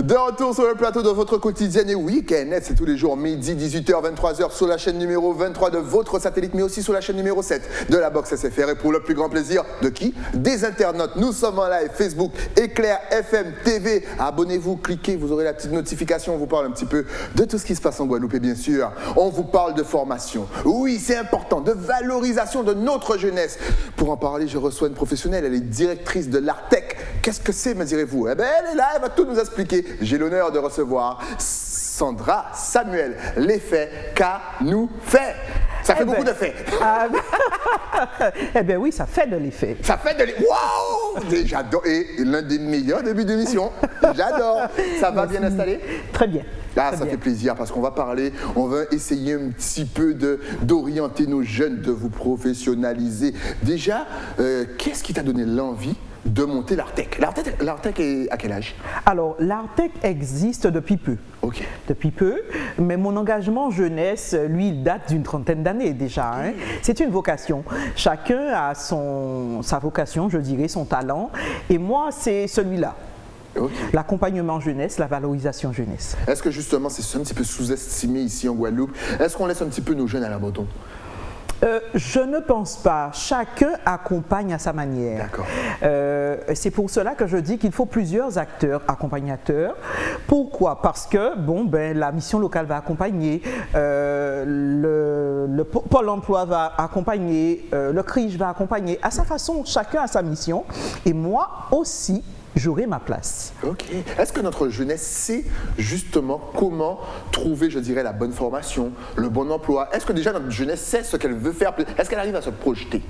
De retour sur le plateau de votre quotidienne et week-end, c'est tous les jours midi, 18h, 23h sur la chaîne numéro 23 de votre satellite, mais aussi sur la chaîne numéro 7 de la box SFR. Et pour le plus grand plaisir de qui? Des internautes. Nous sommes en live Facebook, Éclair FM TV. Abonnez-vous, cliquez, vous aurez la petite notification. On vous parle un petit peu de tout ce qui se passe en Guadeloupe et bien sûr, on vous parle de formation. Oui, c'est important, de valorisation de notre jeunesse. Pour en parler, je reçois une professionnelle, elle est directrice de l'Artec. Qu'est-ce que c'est, me direz-vous? Eh bien, elle est là, elle va tout nous expliquer. J'ai l'honneur de recevoir Sandra Samuel. L'effet qu'a nous fait. Ça fait beaucoup de faits. Eh bien oui, ça fait de l'effet. Ça fait de l'effet. Waouh! J'adore. Et l'un des meilleurs débuts d'émission. J'adore. Ça va bien installé? Très bien. Ah, ça fait plaisir parce qu'on va parler, on va essayer un petit peu d'orienter nos jeunes, de vous professionnaliser. Déjà, qu'est-ce qui t'a donné l'envie de monter l'Artec? L'Artec est à quel âge? Alors, l'Artec existe depuis peu. Ok. Depuis peu, mais mon engagement jeunesse, lui, il date d'une trentaine d'années déjà. Hein. C'est une vocation. Chacun a sa vocation, je dirais, son talent. Et moi, c'est celui-là. Okay. L'accompagnement jeunesse, la valorisation jeunesse. Est-ce que justement, c'est un petit peu sous-estimé ici en Guadeloupe? Est-ce qu'on laisse un petit peu nos jeunes à l'abandon? Je ne pense pas. Chacun accompagne à sa manière. D'accord. C'est pour cela que je dis qu'il faut plusieurs acteurs, accompagnateurs. Pourquoi? Parce que la mission locale va accompagner, le Pôle emploi va accompagner, le CRIJ va accompagner. À sa façon, chacun a sa mission. Et moi aussi, j'aurai ma place. Ok. Est-ce que notre jeunesse sait justement comment trouver, je dirais, la bonne formation, le bon emploi? Est-ce que déjà notre jeunesse sait ce qu'elle veut faire? Est-ce qu'elle arrive à se projeter?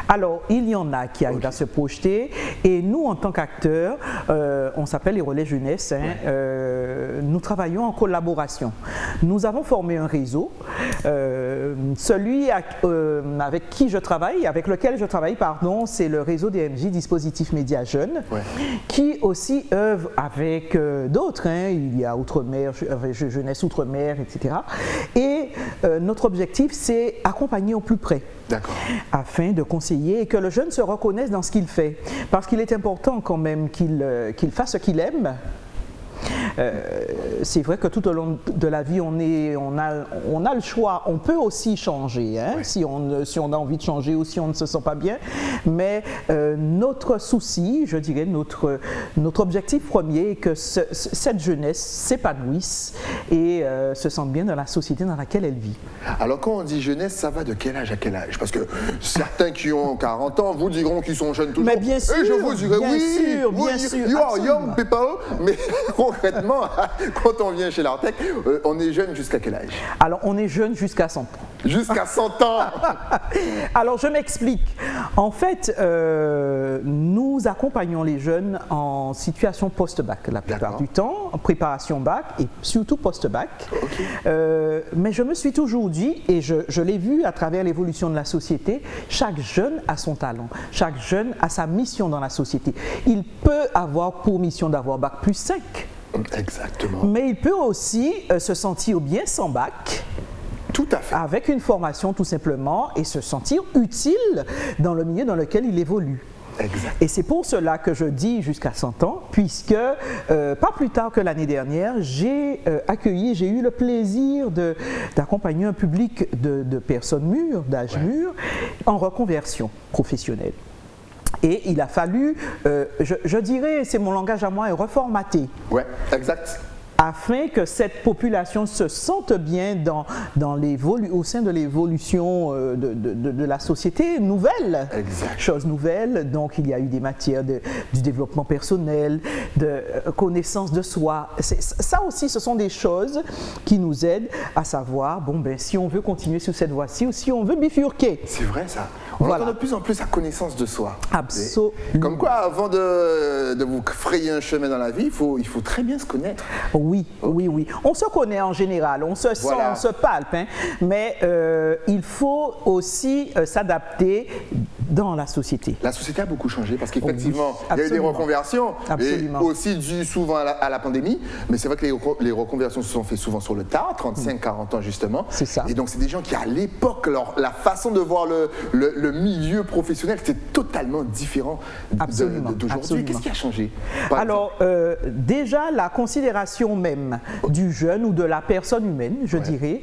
Alors, il y en a qui arrivent à se projeter. Et nous, en tant qu'acteurs, on s'appelle les relais jeunesse. Hein, nous travaillons en collaboration. Nous avons formé un réseau. Celui avec qui je travaille, avec lequel je travaille, pardon, c'est le réseau DMJ, Dispositif Média Jeunes. Qui aussi œuvre avec d'autres, hein. Il y a Outre-mer, Jeunesse Outre-mer, etc. Et notre objectif, c'est accompagner au plus près. D'accord. Afin de conseiller et que le jeune se reconnaisse dans ce qu'il fait. Parce qu'il est important quand même qu'il fasse ce qu'il aime. C'est vrai que tout au long de la vie, on a le choix. On peut aussi changer, hein, si on a envie de changer ou si on ne se sent pas bien. Mais notre souci, je dirais, notre objectif premier est que cette jeunesse s'épanouisse et se sente bien dans la société dans laquelle elle vit. Alors quand on dit jeunesse, ça va de quel âge à quel âge? Parce que certains qui ont 40 ans vous diront qu'ils sont jeunes toujours. Mais bien sûr, et je vous dirai bien sûr, you are young people, mais concrètement, quand on vient chez l'Artec, on est jeune jusqu'à quel âge? Alors, on est jeune jusqu'à 100 ans. Jusqu'à 100 ans. Alors, je m'explique. En fait, nous accompagnons les jeunes en situation post-bac la plupart du temps, en préparation bac et surtout post-bac. Okay. Mais je me suis toujours dit, et je l'ai vu à travers l'évolution de la société, chaque jeune a son talent, chaque jeune a sa mission dans la société. Il peut avoir pour mission d'avoir bac plus 5. Exactement. Mais il peut aussi se sentir bien sans bac. Tout à fait. Avec une formation tout simplement et se sentir utile dans le milieu dans lequel il évolue. Exact. Et c'est pour cela que je dis jusqu'à 100 ans, puisque pas plus tard que l'année dernière, j'ai eu le plaisir d'accompagner un public de personnes mûres, d'âge mûr, en reconversion professionnelle. Et il a fallu, je dirais, c'est mon langage à moi, reformater. Ouais, exact. Afin que cette population se sente bien au sein de l'évolution de la société nouvelle. Exact. Chose nouvelle, donc il y a eu des matières du développement personnel, de connaissance de soi. Ça aussi, ce sont des choses qui nous aident à savoir, si on veut continuer sur cette voie-ci ou si on veut bifurquer. C'est vrai ça. On entend de plus en plus la connaissance de soi. Absolument. Comme quoi, avant de vous frayer un chemin dans la vie, il faut très bien se connaître. Oui. On se connaît en général, on se sent, on se palpe, hein, mais il faut aussi s'adapter dans la société. La société a beaucoup changé parce qu'effectivement, Oui, il y a eu des absolument. reconversions, Absolument. et aussi dû souvent à la pandémie, mais c'est vrai que les reconversions se sont faites souvent sur le tard, 35-40 ans justement. C'est ça. Et donc c'est des gens qui à l'époque, la façon de voir le milieu professionnel, c'était totalement différent Absolument, d'aujourd'hui. absolument. Qu'est-ce qui a changé? Alors, déjà, la considération même du jeune ou de la personne humaine, je dirais,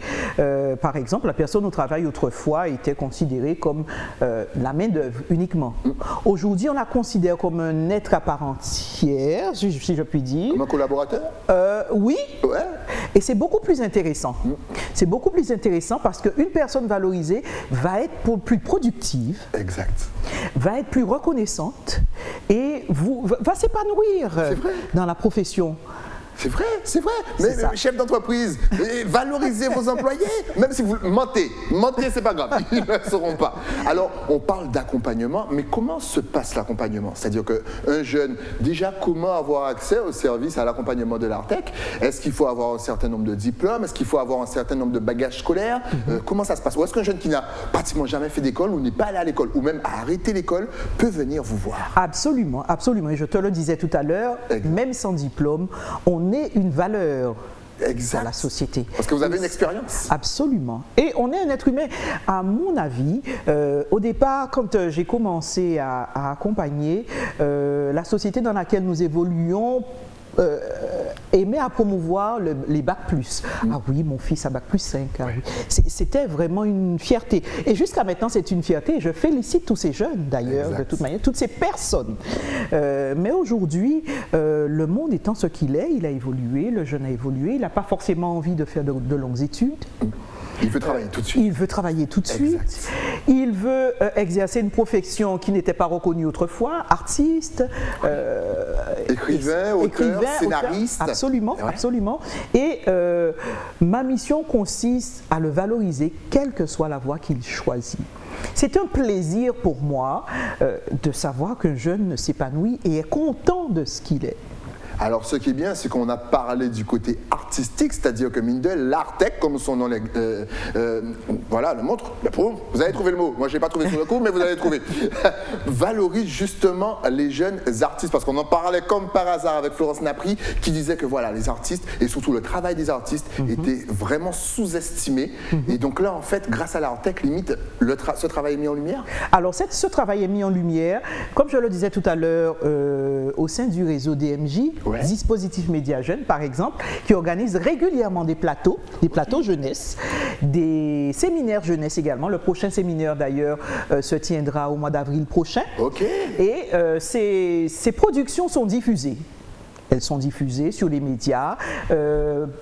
par exemple, la personne au travail autrefois était considérée comme la main-d'œuvre uniquement. Aujourd'hui, on la considère comme un être à part entière, si je puis dire. Comme un collaborateur? Oui. Ouais. Et c'est beaucoup plus intéressant. C'est beaucoup plus intéressant parce qu'une personne valorisée va être plus productive. Exact. Va être plus reconnaissante et va s'épanouir dans la profession. C'est vrai, c'est vrai. C'est ça. Mais chef d'entreprise, valorisez vos employés. Même si vous mentez, c'est pas grave, ils ne le sauront pas. Alors, on parle d'accompagnement, mais comment se passe l'accompagnement? C'est-à-dire qu'un jeune, déjà, comment avoir accès au service, à l'accompagnement de l'Artec? Est-ce qu'il faut avoir un certain nombre de diplômes? Est-ce qu'il faut avoir un certain nombre de bagages scolaires? Comment ça se passe? Ou est-ce qu'un jeune qui n'a pratiquement jamais fait d'école ou n'est pas allé à l'école ou même a arrêté l'école peut venir vous voir? Absolument, absolument. Et je te le disais tout à l'heure, même sans diplôme, on est une valeur Exact. dans la société. Parce que vous avez une expérience. Absolument. Et on est un être humain. À mon avis, au départ, quand j'ai commencé à accompagner la société dans laquelle nous évoluons, aimait à promouvoir les bac plus. Ah oui, mon fils a bac plus 5. Ah oui. C'était vraiment une fierté. Et jusqu'à maintenant, c'est une fierté. Je félicite tous ces jeunes, d'ailleurs, de toute manière, toutes ces personnes. Mais aujourd'hui, le monde étant ce qu'il est, il a évolué, le jeune a évolué, il n'a pas forcément envie de faire de longues études. Il veut travailler tout de suite. Il veut travailler tout de suite. Il veut exercer une profession qui n'était pas reconnue autrefois, artiste, écrivain, auteur, scénariste. Absolument, absolument. Et ma mission consiste à le valoriser, quelle que soit la voie qu'il choisit. C'est un plaisir pour moi de savoir qu'un jeune s'épanouit et est content de ce qu'il est. Alors, ce qui est bien, c'est qu'on a parlé du côté artistique, c'est-à-dire que mine de l'Artec, comme son nom voilà, le montre, le prouve. Vous avez trouvé le mot. Moi, je n'ai pas trouvé sur le coup, mais vous allez trouver. Valorise justement les jeunes artistes, parce qu'on en parlait comme par hasard avec Florence Napri, qui disait que voilà, les artistes, et surtout le travail des artistes, était vraiment sous-estimé. Et donc là, en fait, grâce à l'Artec, limite, ce travail est mis en lumière. Alors, ce travail est mis en lumière, comme je le disais tout à l'heure, au sein du réseau DMJ, Dispositif Média Jeunes, par exemple, qui organise régulièrement des plateaux jeunesse, des séminaires jeunesse également. Le prochain séminaire, d'ailleurs, se tiendra au mois d'avril prochain. Et ces productions sont diffusées. Elles sont diffusées sur les médias.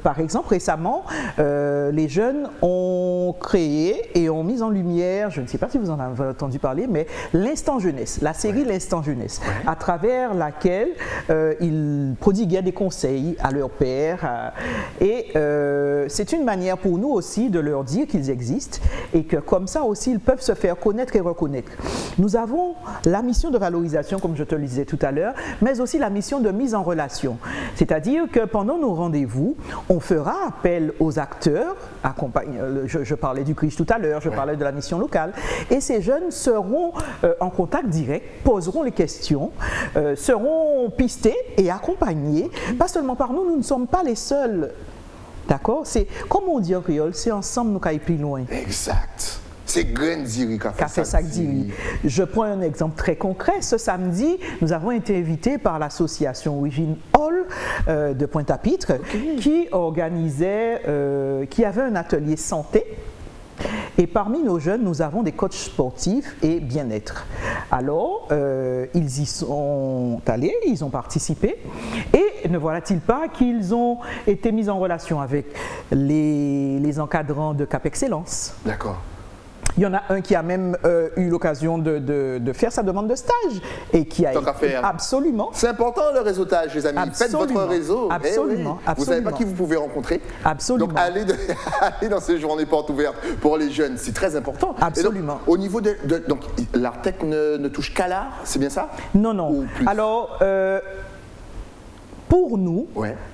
Par exemple, récemment, les jeunes ont créé et ont mis en lumière, je ne sais pas si vous en avez entendu parler, mais l'Instant Jeunesse, la série L'Instant Jeunesse, à travers laquelle ils prodiguaient des conseils à leurs pairs. Et c'est une manière pour nous aussi de leur dire qu'ils existent et que comme ça aussi, ils peuvent se faire connaître et reconnaître. Nous avons la mission de valorisation, comme je te le disais tout à l'heure, mais aussi la mission de mise en relation. C'est-à-dire que pendant nos rendez-vous, on fera appel aux acteurs, je parlais du CRIJ tout à l'heure, je parlais de la mission locale, et ces jeunes seront en contact direct, poseront les questions, seront pistés et accompagnés, pas seulement par nous, nous ne sommes pas les seuls. D'accord? C'est, comme on dit en créole, c'est ensemble nous qui plus loin. Exact. C'est Grandiri qui a fait ça. Je prends un exemple très concret. Ce samedi, nous avons été invités par l'association Origine Hall de Pointe-à-Pitre qui organisait, qui avait un atelier santé. Et parmi nos jeunes, nous avons des coachs sportifs et bien-être. Alors, ils y sont allés, ils ont participé. Et ne voilà-t-il pas qu'ils ont été mis en relation avec les encadrants de Cap Excellence. D'accord. Il y en a un qui a même eu l'occasion de faire sa demande de stage et qui a été... Absolument. C'est important le réseautage, les amis. Absolument. Faites votre réseau. Absolument. Vous ne savez pas qui vous pouvez rencontrer. Absolument. Donc allez dans ces journées portes ouvertes pour les jeunes, c'est très important. Absolument. Donc, au niveau donc l'Artec ne touche qu'à l'art, c'est bien ça? Non, non. Alors... pour nous,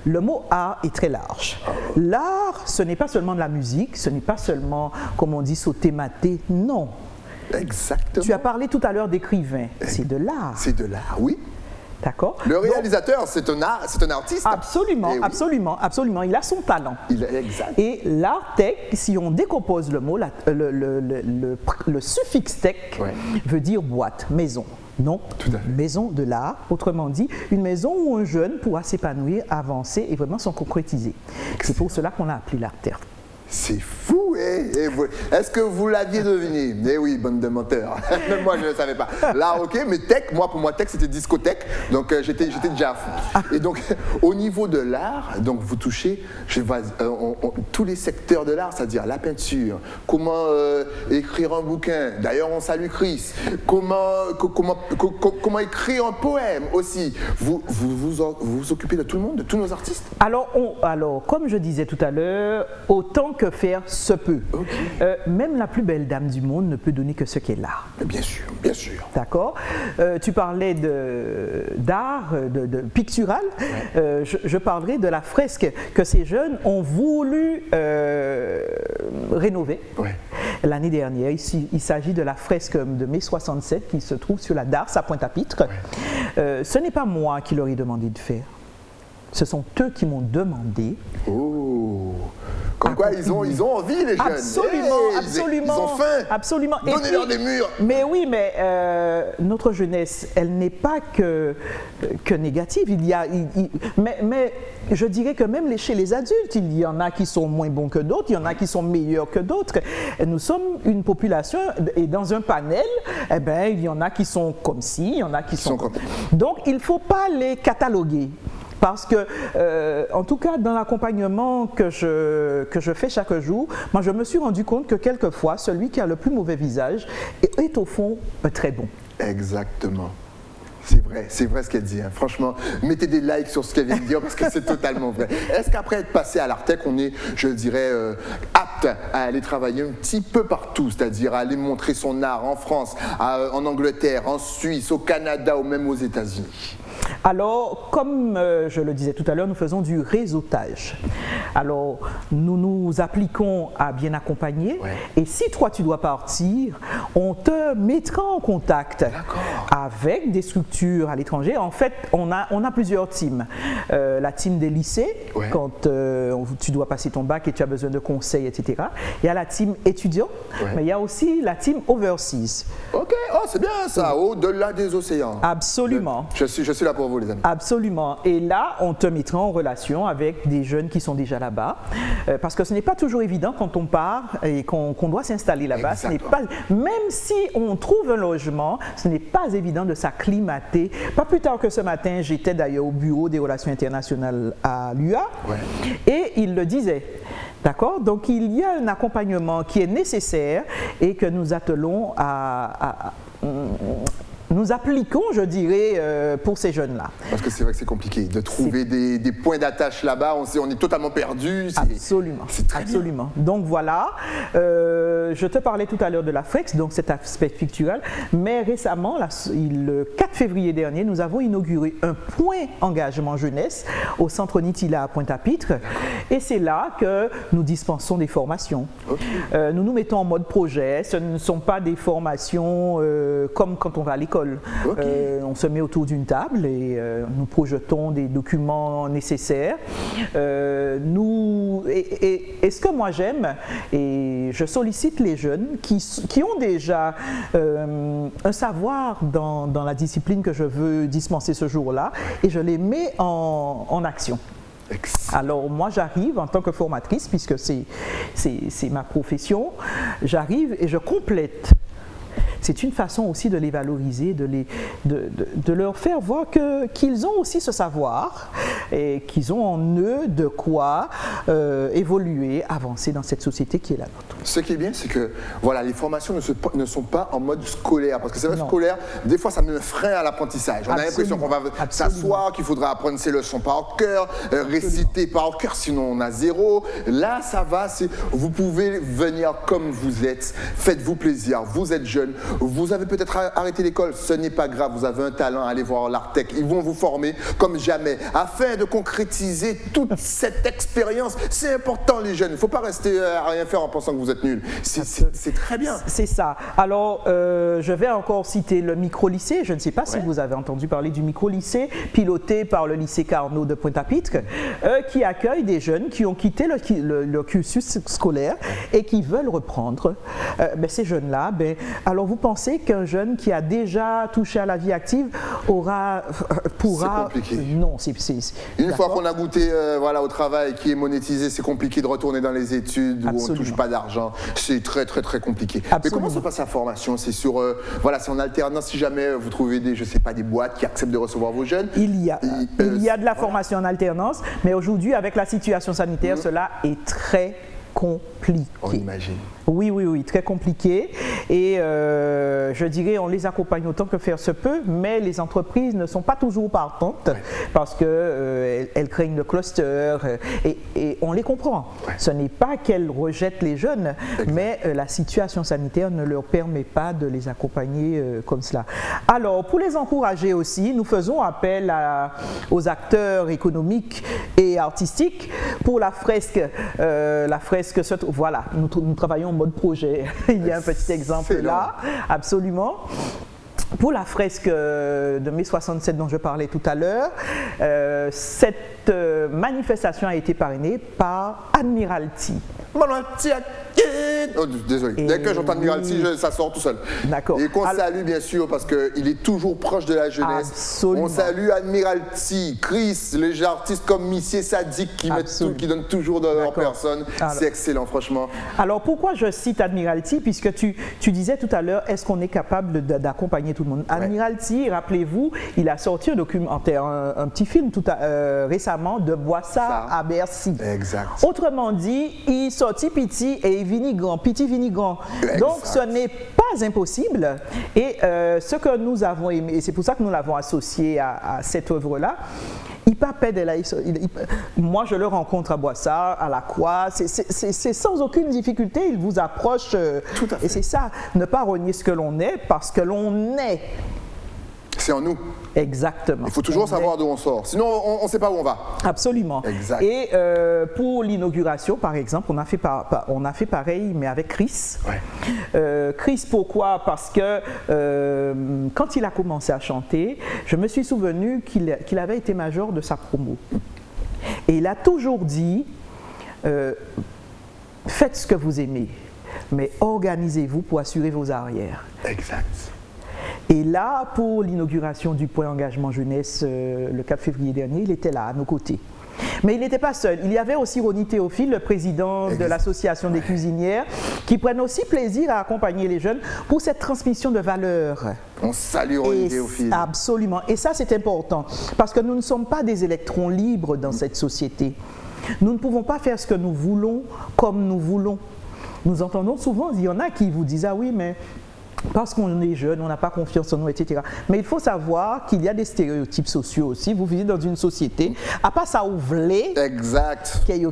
le mot art est très large. L'art, ce n'est pas seulement de la musique, ce n'est pas seulement, comme on dit, sauter maté, non. Exactement. Tu as parlé tout à l'heure d'écrivain. C'est de l'art. C'est de l'art, oui. D'accord. Le réalisateur, c'est un artiste. Absolument, Eh oui. absolument, absolument. Il a son talent. Exact. Et l'art tech, si on décompose le mot, le suffixe tech veut dire boîte, maison. Non, maison de l'art, autrement dit, une maison où un jeune pourra s'épanouir, avancer et vraiment s'en concrétiser. C'est pour cela qu'on l'a appelé l'art tech. C'est fou, est-ce que vous l'aviez deviné? Eh oui, bande de menteurs. Même moi, je ne le savais pas. Là, ok, mais tech, pour moi, tech, c'était discothèque. Donc, j'étais déjà fou. Et donc, au niveau de l'art, donc vous touchez tous les secteurs de l'art, c'est-à-dire la peinture, comment écrire un bouquin. D'ailleurs, on salue Chris. Comment écrire un poème aussi. Vous occupez de tout le monde, de tous nos artistes? Alors, comme je disais tout à l'heure, autant que faire se peut. Okay. Même la plus belle dame du monde ne peut donner que ce qu'elle a. Bien sûr, bien sûr. D'accord. Tu parlais d'art, de pictural. Ouais. Je parlerai de la fresque que ces jeunes ont voulu rénover l'année dernière. Il s'agit de la fresque de mai 67 qui se trouve sur la Darse à Pointe-à-Pitre. Ouais. Ce n'est pas moi qui leur ai demandé de faire. Ce sont eux qui m'ont demandé. Oh. Comme quoi, ils ont envie, les jeunes. Absolument, absolument. Ils ont faim. Absolument. Donnez-leur des murs. Mais oui, mais notre jeunesse, elle n'est pas que négative. Mais je dirais que même chez les adultes, il y en a qui sont moins bons que d'autres, il y en a qui sont meilleurs que d'autres. Nous sommes une population, et dans un panel, il y en a qui sont comme ci, il y en a qui sont comme ça. Donc, il ne faut pas les cataloguer. Parce que, en tout cas, dans l'accompagnement que je fais chaque jour, moi, je me suis rendu compte que quelquefois, celui qui a le plus mauvais visage est au fond très bon. Exactement. C'est vrai ce qu'elle dit. Hein. Franchement, mettez des likes sur ce qu'elle vient de dire parce que c'est totalement vrai. Est-ce qu'après être passé à l'Artec, on est, je dirais, apte à aller travailler un petit peu partout, c'est-à-dire à aller montrer son art en France, en Angleterre, en Suisse, au Canada ou même aux États-Unis? Alors, comme je le disais tout à l'heure, nous faisons du réseautage. Alors, nous nous appliquons à bien accompagner. Et si toi, tu dois partir, on te mettra en contact avec des structures à l'étranger. En fait, on a plusieurs teams. La team des lycées, quand tu dois passer ton bac et tu as besoin de conseils, etc. Il y a la team étudiant, mais il y a aussi la team overseas. Ok, c'est bien ça, au-delà des océans. Absolument. Je suis là pour vous, les amis. Absolument. Et là, on te mettra en relation avec des jeunes qui sont déjà là-bas. Parce que ce n'est pas toujours évident quand on part et qu'on doit s'installer là-bas. Même si on trouve un logement, ce n'est pas évident de s'acclimater. Pas plus tard que ce matin, j'étais d'ailleurs au bureau des relations internationales à l'UA et il le disait. D'accord? Donc, il y a un accompagnement qui est nécessaire et que nous attelons nous appliquons, je dirais, pour ces jeunes-là. Parce que c'est vrai que c'est compliqué de trouver des points d'attache là-bas. On est totalement perdu. Absolument. C'est très absolument. Bien. Donc voilà, je te parlais tout à l'heure de la FREX, donc cet aspect pictural, mais récemment, le 4 février dernier, nous avons inauguré un point engagement jeunesse au centre Nitila à Pointe-à-Pitre. Et c'est là que nous dispensons des formations. Nous nous mettons en mode projet. Ce ne sont pas des formations comme quand on va à l'école. On se met autour d'une table et nous projetons des documents nécessaires. Et ce que moi j'aime, et je sollicite les jeunes qui ont déjà un savoir dans la discipline que je veux dispenser ce jour-là, et je les mets en action. Alors moi j'arrive en tant que formatrice, puisque c'est ma profession, j'arrive et je complète. C'est une façon aussi de les valoriser, de leur faire voir qu'ils ont aussi ce savoir et qu'ils ont en eux de quoi évoluer, avancer dans cette société qui est la nôtre. Ce qui est bien, c'est que voilà, les formations ne sont pas en mode scolaire, parce que c'est vrai, scolaire, des fois ça met un frein à l'apprentissage. On a l'impression qu'on va s'asseoir, qu'il faudra apprendre ses leçons par cœur, réciter par cœur, sinon on a zéro. Là, ça va, vous pouvez venir comme vous êtes, faites-vous plaisir, vous êtes jeune, Vous avez peut-être arrêté l'école, ce n'est pas grave, vous avez un talent, allez voir l'Artec. Ils vont vous former comme jamais afin de concrétiser toute cette expérience. C'est important les jeunes, il ne faut pas rester à rien faire en pensant que vous êtes nuls. C'est très bien. C'est ça. Alors, je vais encore citer le micro-lycée. Je ne sais pas si vous avez entendu parler du micro-lycée piloté par le lycée Carnot de Pointe-à-Pitre qui accueille des jeunes qui ont quitté le cursus scolaire et qui veulent reprendre. Ces jeunes-là, alors vous pensez qu'un jeune qui a déjà touché à la vie active pourra... C'est compliqué. Non, Une fois qu'on a goûté au travail qui est monétisé, c'est compliqué de retourner dans les études où on ne touche pas d'argent. C'est très compliqué. Absolument. Mais comment se passe la formation? C'est sur, c'est en alternance si jamais vous trouvez des boîtes qui acceptent de recevoir vos jeunes? Il y a de la formation en alternance, mais aujourd'hui, avec la situation sanitaire, cela est très compliqué. On imagine. Oui, très compliqué. Et je dirais, on les accompagne autant que faire se peut, mais les entreprises ne sont pas toujours partantes parce qu'elles craignent le cluster et on les comprend. Ce n'est pas qu'elles rejettent les jeunes, mais la situation sanitaire ne leur permet pas de les accompagner comme cela. Alors, pour les encourager aussi, nous faisons appel aux acteurs économiques et artistiques pour la fresque. Voilà, nous travaillons en mode projet. Il y a un petit exemple là, absolument. Pour la fresque de mai 67 dont je parlais tout à l'heure, cette manifestation a été parrainée par Admiralty. Oh, désolé, dès que j'entends Admiralty, ça sort tout seul. D'accord. Et qu'on salue bien sûr parce qu'il est toujours proche de la jeunesse. Absolument. On salue Admiralty, Chris, les artistes comme Missier Sadik qui donnent toujours de leur personne. C'est excellent, franchement. Alors pourquoi je cite Admiralty? Puisque tu disais tout à l'heure, est-ce qu'on est capable d'accompagner tout le monde? Admiralty, rappelez-vous, il a sorti un documentaire, un petit film récemment de Boissard à Bercy. Exact. Autrement dit, il sortit Piti et Piti Vinigrand. Donc ce n'est pas impossible. Et ce que nous avons aimé, et c'est pour ça que nous l'avons associé à cette œuvre-là, moi je le rencontre à Boissard, à la Croix, c'est sans aucune difficulté, il vous approche. Tout à fait. Et c'est ça, ne pas renier ce que l'on est, parce que l'on est. C'est en nous. Exactement. Il faut toujours savoir d'où on sort, sinon on ne sait pas où on va. Absolument. Exact. Et pour l'inauguration, par exemple, on a fait pareil, mais avec Chris. Chris, pourquoi? Parce que quand il a commencé à chanter, je me suis souvenu qu'il avait été major de sa promo. Et il a toujours dit, faites ce que vous aimez, mais organisez-vous pour assurer vos arrières. Exact. Et là, pour l'inauguration du Point Engagement Jeunesse, le 4 février dernier, il était là, à nos côtés. Mais il n'était pas seul. Il y avait aussi Ronnie Théophile, le président de l'association des cuisinières, qui prennent aussi plaisir à accompagner les jeunes pour cette transmission de valeurs. On salue Ronnie Théophile. Absolument. Et ça, c'est important, parce que nous ne sommes pas des électrons libres dans cette société. Nous ne pouvons pas faire ce que nous voulons comme nous voulons. Nous entendons souvent, il y en a qui vous disent « Ah oui, mais... » parce qu'on est jeune, on n'a pas confiance en nous, etc. Mais il faut savoir qu'il y a des stéréotypes sociaux aussi. Vous vivez dans une société, à part ça, vous voulez. Exact. Qu'il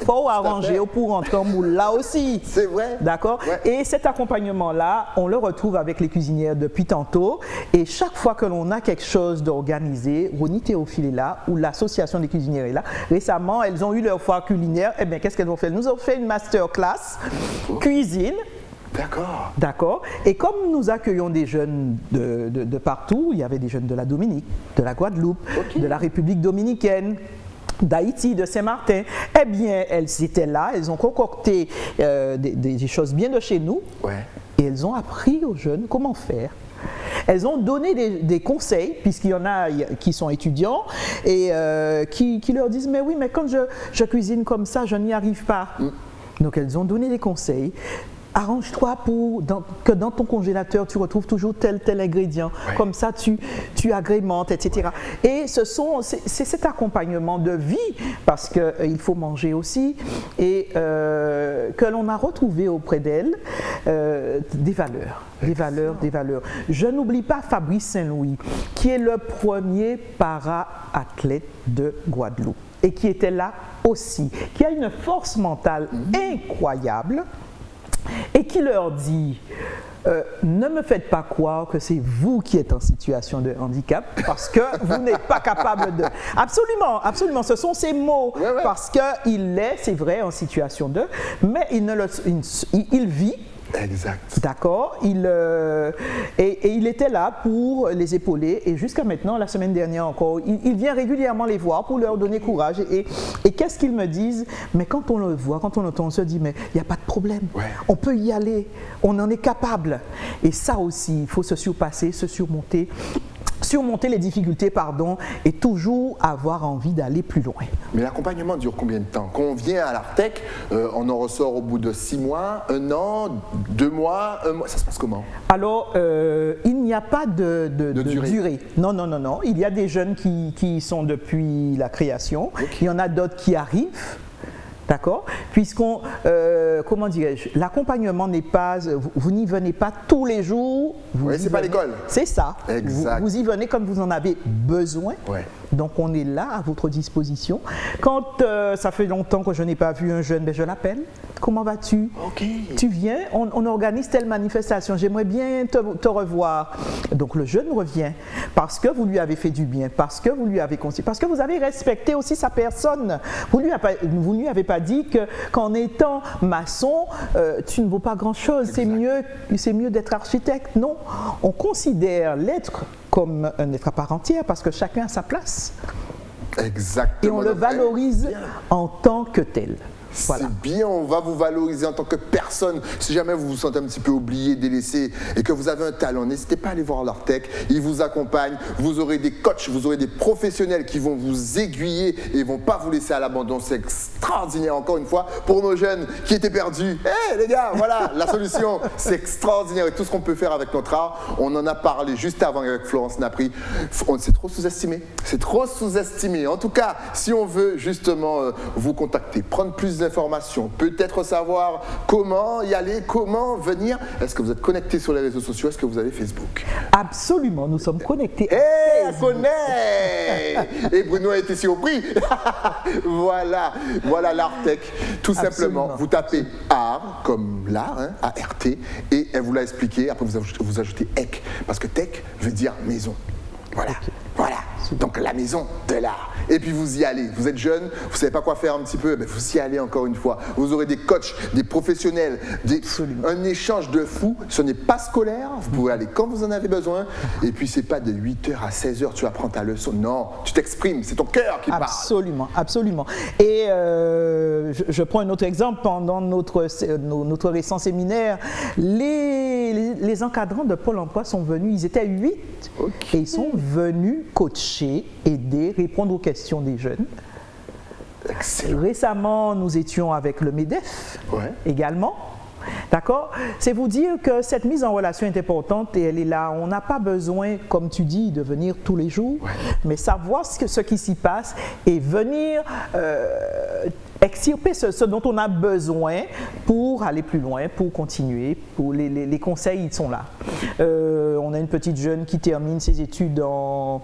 faut arranger pour rentrer en moule là aussi. C'est vrai. D'accord. Et cet accompagnement-là, on le retrouve avec les cuisinières depuis tantôt. Et chaque fois que l'on a quelque chose d'organisé, Ronnie Théophile est là, ou l'association des cuisinières est là. Récemment, elles ont eu leur foire culinaire. Eh bien, qu'est-ce qu'elles ont fait? Nous avons fait une masterclass cuisine. D'accord. D'accord. Et comme nous accueillons des jeunes de partout, il y avait des jeunes de la Dominique, de la Guadeloupe, de la République dominicaine, d'Haïti, de Saint-Martin, eh bien, elles étaient là, elles ont concocté des choses bien de chez nous, et elles ont appris aux jeunes comment faire. Elles ont donné des conseils, puisqu'il y en a qui sont étudiants, et qui leur disent « Mais oui, mais quand je cuisine comme ça, je n'y arrive pas. » Donc, elles ont donné des conseils. Arrange-toi que dans ton congélateur, tu retrouves toujours tel ingrédient. Comme ça, tu agrémentes, etc. Et c'est cet accompagnement de vie, parce qu'il faut manger aussi, et que l'on a retrouvé auprès d'elle des valeurs. Je n'oublie pas Fabrice Saint-Louis, qui est le premier para-athlète de Guadeloupe, et qui était là aussi, qui a une force mentale incroyable, et qui leur dit ne me faites pas croire que c'est vous qui êtes en situation de handicap parce que vous n'êtes pas capable de... Absolument, absolument, ce sont ces mots, parce qu'il est, c'est vrai, en situation de, mais il vit. Exact. D'accord. Et il était là pour les épauler. Et jusqu'à maintenant, la semaine dernière encore, il vient régulièrement les voir pour leur donner courage. Et qu'est-ce qu'ils me disent? Mais quand on le voit, quand on l'entend, on se dit, mais il n'y a pas de problème. On peut y aller. On en est capable. Et ça aussi, il faut se surpasser, se surmonter les difficultés, pardon, et toujours avoir envie d'aller plus loin. Mais l'accompagnement dure combien de temps? Quand on vient à l'Artec, on en ressort au bout de 6 mois, 1 an, 2 mois, 1 mois, ça se passe comment? Alors, il n'y a pas de durée. Non, non, non, non. Il y a des jeunes qui sont depuis la création, il y en a d'autres qui arrivent. D'accord? Puisqu'on, comment dirais-je, l'accompagnement n'est pas, vous n'y venez pas tous les jours. Oui, c'est pas l'école. C'est ça. Exact. Vous y venez quand vous en avez besoin. Ouais. Donc on est là à votre disposition. Quand ça fait longtemps que je n'ai pas vu un jeune, ben je l'appelle. Comment vas-tu? Tu viens, on organise telle manifestation, j'aimerais bien te revoir. Donc le jeune revient parce que vous lui avez fait du bien, parce que vous lui avez conseillé, parce que vous avez respecté aussi sa personne. Vous ne lui avez pas dit qu'en étant maçon, tu ne vaux pas grand-chose, c'est mieux d'être architecte. Non, on considère l'être comme un être à part entière parce que chacun a sa place. Exactement. Et on le valorise en tant que tel. Voilà. C'est bien, on va vous valoriser en tant que personne. Si jamais vous vous sentez un petit peu oublié, délaissé et que vous avez un talent, n'hésitez pas à aller voir l'Artec. Ils vous accompagnent. Vous aurez des coachs, vous aurez des professionnels qui vont vous aiguiller et ne vont pas vous laisser à l'abandon. C'est extraordinaire, encore une fois, pour nos jeunes qui étaient perdus. Hé les gars, voilà la solution. C'est extraordinaire. Et tout ce qu'on peut faire avec notre art, on en a parlé juste avant avec Florence Napri. C'est trop sous-estimé. C'est trop sous-estimé. En tout cas, si on veut justement vous contacter, prendre plus d'informations, peut-être savoir comment y aller, comment venir. Est-ce que vous êtes connecté sur les réseaux sociaux? Est-ce que vous avez Facebook? Absolument, nous sommes connectés. Elle connaît. Et Bruno a été surpris. Voilà l'Artec. Tout simplement, vous tapez art comme l'art, hein, A-R-T, et elle vous l'a expliqué. Après, vous ajoutez EC, parce que tech veut dire maison. Voilà. Voilà, donc la maison de l'art. Et puis vous y allez, vous êtes jeune, vous ne savez pas quoi faire un petit peu, mais vous y allez encore une fois. Vous aurez des coachs, des professionnels, un échange de fou. Ce n'est pas scolaire, vous pouvez aller quand vous en avez besoin. Et puis c'est pas de 8h à 16h, tu apprends ta leçon. Non, tu t'exprimes, c'est ton cœur qui parle. Absolument, absolument. Et je prends un autre exemple. Pendant notre récent séminaire, les encadrants de Pôle emploi sont venus, ils étaient 8, et ils sont venus coacher, aider, répondre aux questions des jeunes. Excellent. Récemment, nous étions avec le MEDEF également. D'accord? C'est vous dire que cette mise en relation est importante et elle est là. On n'a pas besoin, comme tu dis, de venir tous les jours, mais savoir ce qui s'y passe et venir extirper ce dont on a besoin pour aller plus loin, pour continuer. Pour les conseils, ils sont là. On a une petite jeune qui termine ses études en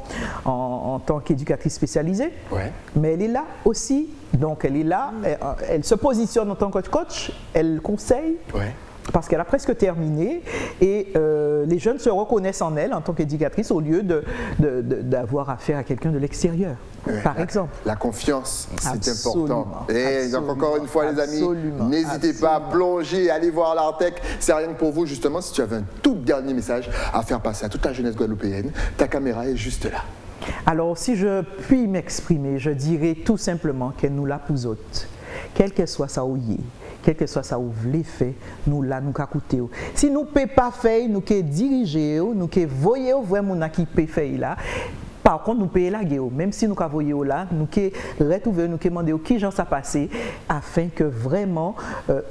tant qu'éducatrice spécialisée, mais elle est là aussi. Donc elle est là, elle se positionne en tant que coach, elle conseille, parce qu'elle a presque terminé et les jeunes se reconnaissent en elle en tant qu'éducatrice au lieu d'avoir affaire à quelqu'un de l'extérieur, par exemple. La confiance, c'est important. Et donc encore une fois les amis, n'hésitez pas à plonger, allez voir l'Artec. C'est rien que pour vous justement, si tu avais un tout dernier message à faire passer à toute la jeunesse guadeloupéenne, ta caméra est juste là. Alors, si je puis m'exprimer, je dirais tout simplement qu'elle nous l'a pour autres. Quel que soit ça ou quel que soit ça ou voulez faire, nous là, nous coûter. Si nous ne pouvons pas faire, nous pouvons diriger, nous pouvons voyer vraiment qui peut faire là. Par contre, nous payons la guerre, même si nous voyons là, nous pouvons retrouver, nous pouvons demander qui j'en sais passer afin que vraiment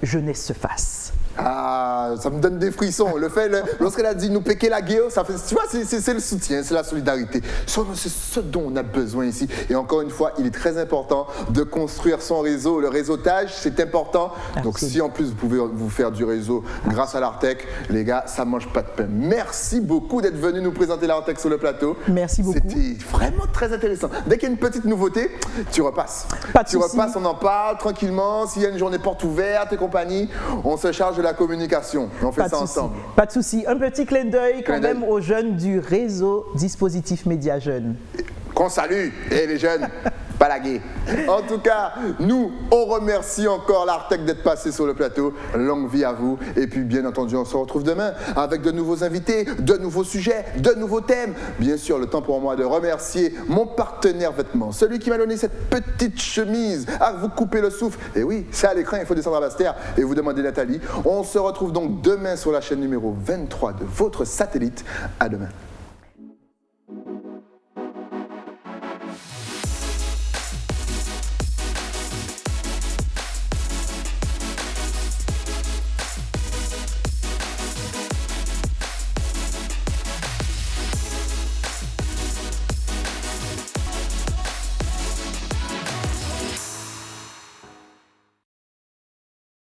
jeunesse se fasse. Ah, ça me donne des frissons. Le fait, lorsqu'elle a dit nous péquer la guerre, ça fait, tu vois, c'est le soutien, c'est la solidarité. C'est ce dont on a besoin ici. Et encore une fois, il est très important de construire son réseau. Le réseautage, c'est important. Absolument. Donc si en plus vous pouvez vous faire du réseau grâce à l'Artec, les gars, ça ne mange pas de pain. Merci beaucoup d'être venu nous présenter l'Artec sur le plateau. Merci beaucoup. C'était vraiment très intéressant. Dès qu'il y a une petite nouveauté, tu repasses. Pas de soucis. Repasses, on en parle tranquillement. S'il y a une journée porte ouverte et compagnie, on se charge de la communication. On fait ça ensemble. Pas de souci. Un petit clin d'œil quand Clin d'œil. même aux jeunes du réseau Dispositif Média Jeunes. Qu'on salue, et les jeunes, pas la guerre. En tout cas, nous, on remercie encore l'Artec d'être passé sur le plateau. Longue vie à vous. Et puis, bien entendu, on se retrouve demain avec de nouveaux invités, de nouveaux sujets, de nouveaux thèmes. Bien sûr, le temps pour moi de remercier mon partenaire vêtements, celui qui m'a donné cette petite chemise à vous couper le souffle. Et oui, c'est à l'écran, il faut descendre à Bastère et vous demander Nathalie. On se retrouve donc demain sur la chaîne numéro 23 de votre satellite. À demain.